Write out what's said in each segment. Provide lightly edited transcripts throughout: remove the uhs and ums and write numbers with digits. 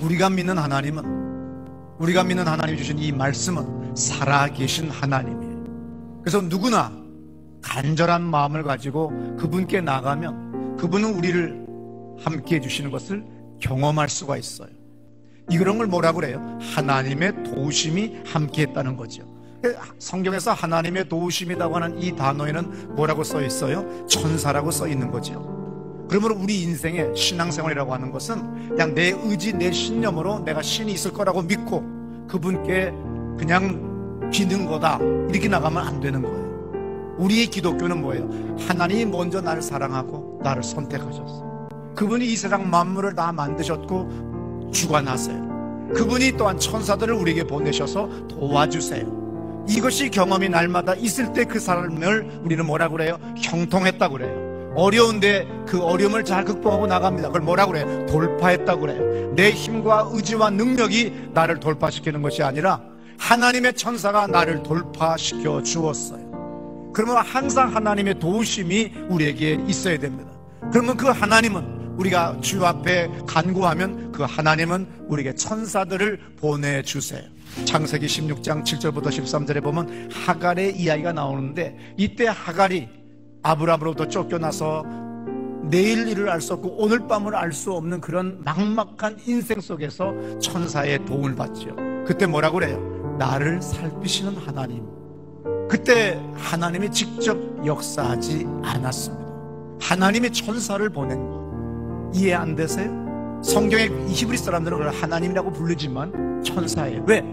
우리가 믿는 하나님이 주신 이 말씀은 살아계신 하나님이에요. 그래서 누구나 간절한 마음을 가지고 그분께 나가면 그분은 우리를 함께 해주시는 것을 경험할 수가 있어요. 이런 걸 뭐라고 그래요? 하나님의 도우심이 함께 했다는 거죠. 성경에서 하나님의 도우심이라고 하는 이 단어에는 뭐라고 써 있어요? 천사라고 써 있는 거죠. 그러므로 우리 인생의 신앙생활이라고 하는 것은 그냥 내 의지, 내 신념으로 내가 신이 있을 거라고 믿고 그분께 그냥 비는 거다 이렇게 나가면 안 되는 거예요. 우리의 기독교는 뭐예요? 하나님이 먼저 나를 사랑하고 나를 선택하셨어요. 그분이 이 세상 만물을 다 만드셨고 주관하세요. 그분이 또한 천사들을 우리에게 보내셔서 도와주세요. 이것이 경험이 날마다 있을 때 그 삶을 우리는 뭐라고 그래요? 형통했다고 그래요. 어려운데 그 어려움을 잘 극복하고 나갑니다. 그걸 뭐라고 그래요? 돌파했다고 그래요. 내 힘과 의지와 능력이 나를 돌파시키는 것이 아니라 하나님의 천사가 나를 돌파시켜 주었어요. 그러면 항상 하나님의 도우심이 우리에게 있어야 됩니다. 그러면 그 하나님은 우리가 주 앞에 간구하면 그 하나님은 우리에게 천사들을 보내주세요. 창세기 16장 7절부터 13절에 보면 하갈의 이야기가 나오는데, 이때 하갈이 아브라함으로부터 쫓겨나서 내일 일을 알 수 없고 오늘 밤을 알 수 없는 그런 막막한 인생 속에서 천사의 도움을 받죠. 그때 뭐라고 그래요? 나를 살피시는 하나님. 그때 하나님이 직접 역사하지 않았습니다. 하나님이 천사를 보낸 거 이해 안 되세요? 성경의 히브리 사람들은 그걸 하나님이라고 부르지만 천사예요. 왜?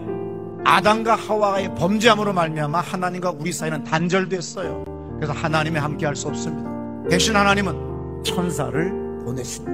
아담과 하와의 범죄함으로 말미암아 하나님과 우리 사이는 단절됐어요. 그래서 하나님이 함께 할 수 없습니다. 대신 하나님은 천사를 보내십니다.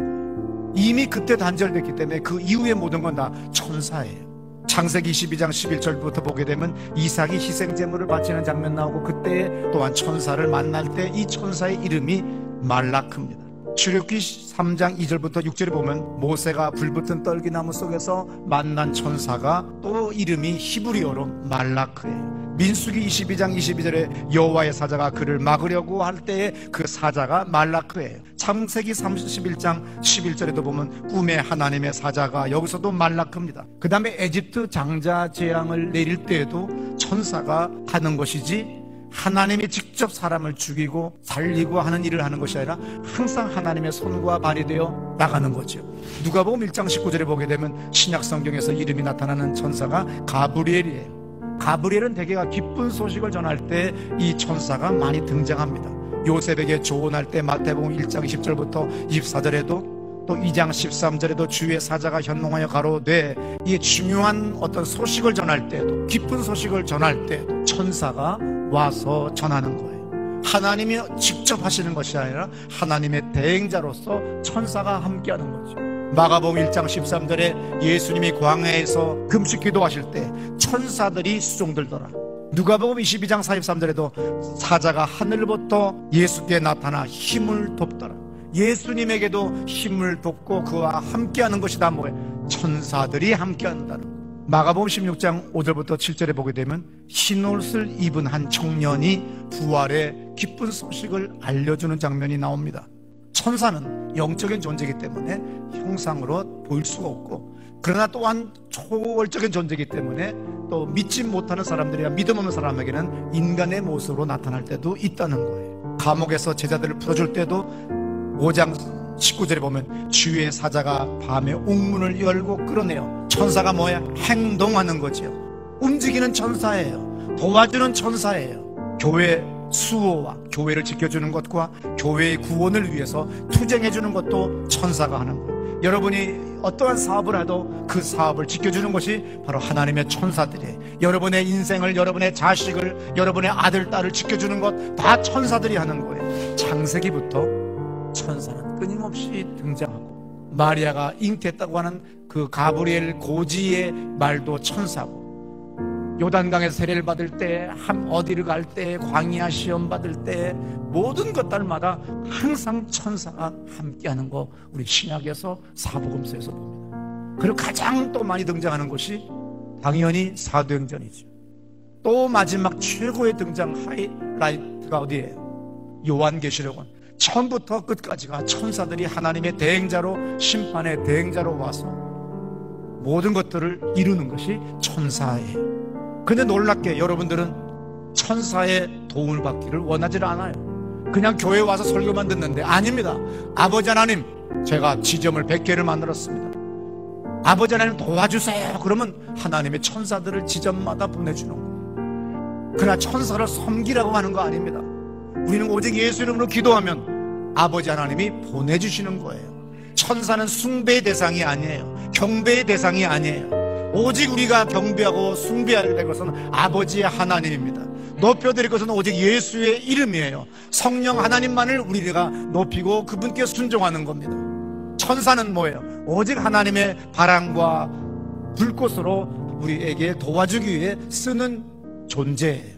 이미 그때 단절됐기 때문에 그 이후의 모든 건 다 천사예요. 창세기 22장 11절부터 보게 되면 이삭이 희생제물을 바치는 장면 나오고, 그때 또한 천사를 만날 때 이 천사의 이름이 말라크입니다. 출애굽기 3장 2절부터 6절에 보면 모세가 불붙은 떨기나무 속에서 만난 천사가 또 이름이 히브리어로 말라크예요. 민수기 22장 22절에 여호와의 사자가 그를 막으려고 할 때에 그 사자가 말라크예요. 창세기 31장 11절에도 보면 꿈에 하나님의 사자가 여기서도 말라크입니다. 그 다음에 에집트 장자 재앙을 내릴 때에도 천사가 하는 것이지 하나님이 직접 사람을 죽이고 살리고 하는 일을 하는 것이 아니라 항상 하나님의 손과 발이 되어 나가는 거죠. 누가복음 1장 19절에 보게 되면 신약 성경에서 이름이 나타나는 천사가 가브리엘이에요. 가브리엘은 대개가 기쁜 소식을 전할 때 이 천사가 많이 등장합니다. 요셉에게 조언할 때 마태복음 1장 20절부터 24절에도 또 2장 13절에도 주의 사자가 현몽하여 가로되, 이 중요한 어떤 소식을 전할 때도, 기쁜 소식을 전할 때도 천사가 와서 전하는 거예요. 하나님이 직접 하시는 것이 아니라 하나님의 대행자로서 천사가 함께하는 거죠. 마가복음 1장 13절에 예수님이 광야에서 금식 기도하실 때 천사들이 수종들더라. 누가복음 22장 43절에도 사자가 하늘부터 예수께 나타나 힘을 돕더라. 예수님에게도 힘을 돕고 그와 함께하는 것이 다 뭐예요? 천사들이 함께한다는 거예요. 마가복음 16장 5절부터 7절에 보게 되면 흰옷을 입은 한 청년이 부활의 기쁜 소식을 알려주는 장면이 나옵니다. 천사는 영적인 존재이기 때문에 형상으로 보일 수가 없고, 그러나 또한 초월적인 존재이기 때문에 또 믿지 못하는 사람들이나 믿음 없는 사람에게는 인간의 모습으로 나타날 때도 있다는 거예요. 감옥에서 제자들을 풀어줄 때도 5장 19절에 보면 주의 사자가 밤에 옥문을 열고 끌어내요. 천사가 뭐야? 행동하는 거죠. 움직이는 천사예요. 도와주는 천사예요. 교회 수호와 교회를 지켜주는 것과 교회의 구원을 위해서 투쟁해주는 것도 천사가 하는 거예요. 여러분이 어떠한 사업을 해도 그 사업을 지켜주는 것이 바로 하나님의 천사들이에요. 여러분의 인생을, 여러분의 자식을, 여러분의 아들, 딸을 지켜주는 것 다 천사들이 하는 거예요. 창세기부터 천사는 끊임없이 등장하고, 마리아가 잉태했다고 하는 그 가브리엘 고지의 말도 천사고, 요단강에서 세례를 받을 때, 어디를 갈 때, 광야 시험 받을 때, 모든 것들마다 항상 천사가 함께하는 거 우리 신약에서 사복음서에서 봅니다. 그리고 가장 또 많이 등장하는 것이 당연히 사도행전이죠. 또 마지막 최고의 등장 하이라이트가 어디예요? 요한계시록은 처음부터 끝까지가 천사들이 하나님의 대행자로, 심판의 대행자로 와서 모든 것들을 이루는 것이 천사예요. 근데 놀랍게 여러분들은 천사의 도움을 받기를 원하지 않아요. 그냥 교회 와서 설교만 듣는데 아닙니다. 아버지 하나님, 제가 지점을 100개를 만들었습니다. 아버지 하나님 도와주세요. 그러면 하나님의 천사들을 지점마다 보내주는 거예요. 그러나 천사를 섬기라고 하는 거 아닙니다. 우리는 오직 예수 이름으로 기도하면 아버지 하나님이 보내주시는 거예요. 천사는 숭배의 대상이 아니에요. 경배의 대상이 아니에요. 오직 우리가 경배하고 숭배해야 될 것은 아버지의 하나님입니다. 높여드릴 것은 오직 예수의 이름이에요. 성령 하나님만을 우리가 높이고 그분께 순종하는 겁니다. 천사는 뭐예요? 오직 하나님의 바람과 불꽃으로 우리에게 도와주기 위해 쓰는 존재예요.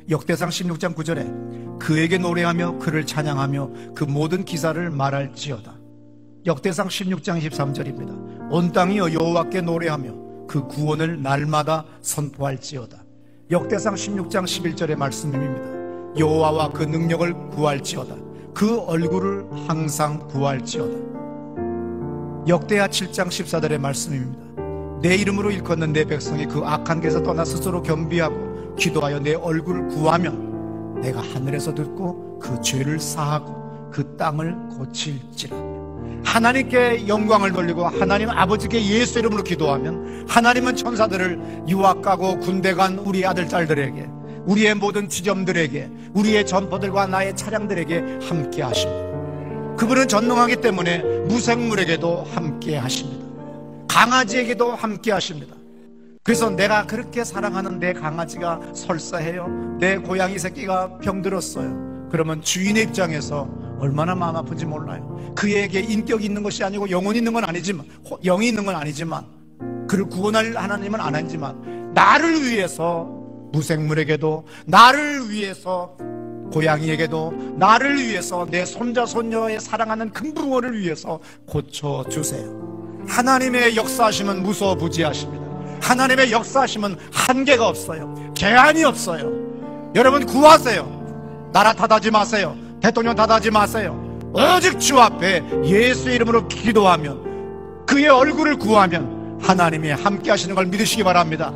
역대상 16장 9절에 그에게 노래하며 그를 찬양하며 그 모든 기사를 말할지어다. 역대상 16장 13절입니다. 온 땅이여 여호와께 노래하며 그 구원을 날마다 선포할지어다. 역대상 16장 11절의 말씀입니다. 여호와와 그 능력을 구할지어다. 그 얼굴을 항상 구할지어다. 역대하 7장 14절의 말씀입니다. 내 이름으로 일컫는 내 백성이 그 악한 길에서 떠나 스스로 겸비하고 기도하여 내 얼굴을 구하면 내가 하늘에서 듣고 그 죄를 사하고 그 땅을 고칠지라. 하나님께 영광을 돌리고 하나님 아버지께 예수 이름으로 기도하면 하나님은 천사들을 유학 가고 군대 간 우리 아들 딸들에게, 우리의 모든 지점들에게, 우리의 점포들과 나의 차량들에게 함께 하십니다. 그분은 전능하기 때문에 무생물에게도 함께 하십니다. 강아지에게도 함께 하십니다. 그래서 내가 그렇게 사랑하는 내 강아지가 설사해요, 내 고양이 새끼가 병들었어요. 그러면 주인의 입장에서 얼마나 마음 아픈지 몰라요. 그에게 인격이 있는 것이 아니고 영혼이 있는 건 아니지만, 영이 있는 건 아니지만, 그를 구원할 하나님은 안 하지만 나를 위해서 무생물에게도, 나를 위해서 고양이에게도, 나를 위해서 내 손자 손녀의 사랑하는 금붕어를 위해서 고쳐주세요. 하나님의 역사하심은 무소부지하십니다. 하나님의 역사하심은 한계가 없어요. 제한이 없어요. 여러분 구하세요. 나라 탓하지 마세요. 대통령 탓하지 마세요. 오직 주 앞에 예수 이름으로 기도하면, 그의 얼굴을 구하면 하나님이 함께 하시는 걸 믿으시기 바랍니다.